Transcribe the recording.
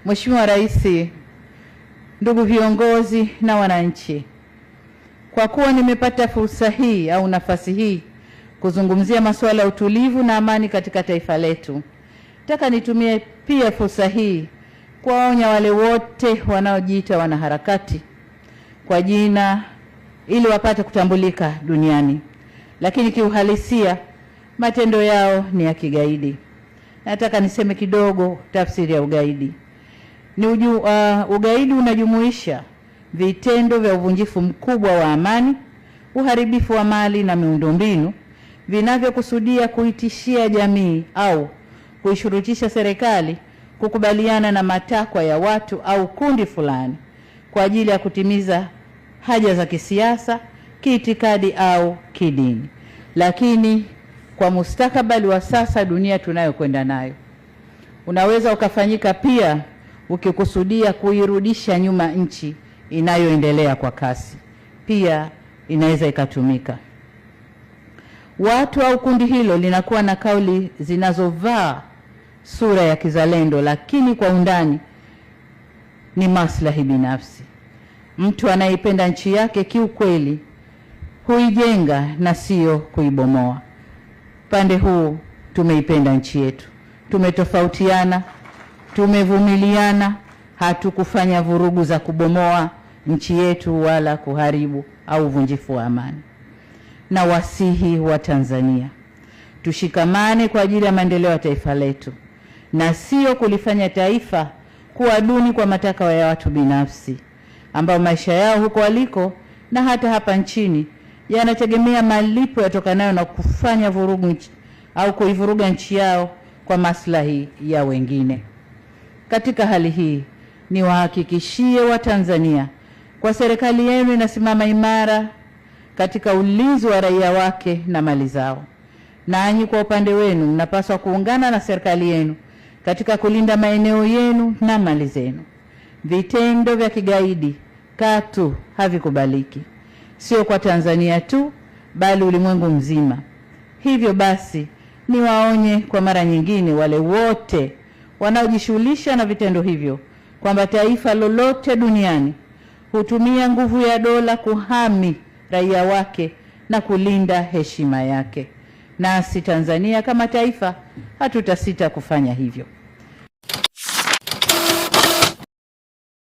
Mheshimiwa Rais, ndugu viongozi na wananchi, kwa kuwa nimepata fursa hii au nafasi hii kuzungumzia masuala ya utulivu na amani katika taifa letu, nataka nitumie pia fursa hii kuwaonya wale wote wanaojiita wanaharakati kwa jina ili wapate kutambulika duniani, lakini kiuhalisia matendo yao ni ya kigaidi. Nataka niseme kidogo tafsiri ya ugaidi. Ugaidi unajumuisha vitendo vya uvunjifu mkubwa wa amani, uharibifu wa mali na miundombinu vinavyokusudia kuitishia jamii au kuishurutisha serikali kukubaliana na matakwa ya watu au kundi fulani kwa ajili ya kutimiza haja za kisiasa, kiitikadi au kidini. Lakini kwa mustakabali wa sasa dunia tunayokwenda nayo, unaweza ukafanyika pia ukikusudia kuirudisha nyuma nchi inayoendelea kwa kasi. Pia inaweza ikatumika. Watu au kundi hilo linakuwa na kauli zinazovaa sura ya kizalendo, lakini kwa undani ni maslahi binafsi. Mtu anayeipenda nchi yake kiukweli huijenga na sio kuibomoa. Pande huu tumeipenda nchi yetu, tumetofautiana, tumevumiliana, hatukufanya vurugu za kubomoa nchi yetu wala kuharibu au uvunjifu wa amani. Na wasihi wa Tanzania, tushikamane kwa ajili ya maendeleo ya taifa letu na sio kulifanya taifa kuwa duni kwa matakwa ya watu binafsi ambao maisha yao huko waliko na hata hapa nchini yanategemea malipo yatokanayo na kufanya vurugu au kuivuruga nchi yao kwa maslahi ya wengine. Katika hali hii, niwahakikishie Watanzania kwa serikali yenu inasimama imara katika ulinzi wa raia wake na mali zao. Nanyi kwa upande wenu mnapaswa kuungana na serikali yenu katika kulinda maeneo yenu na mali zenu. Vitendo vya kigaidi katu havikubaliki, sio kwa Tanzania tu bali ulimwengu mzima. Hivyo basi niwaonye kwa mara nyingine wale wote wanaojishughulisha na vitendo hivyo kwamba taifa lolote duniani hutumia nguvu ya dola kuhami raia wake na kulinda heshima yake. Nasi Tanzania kama taifa hatutasita kufanya hivyo.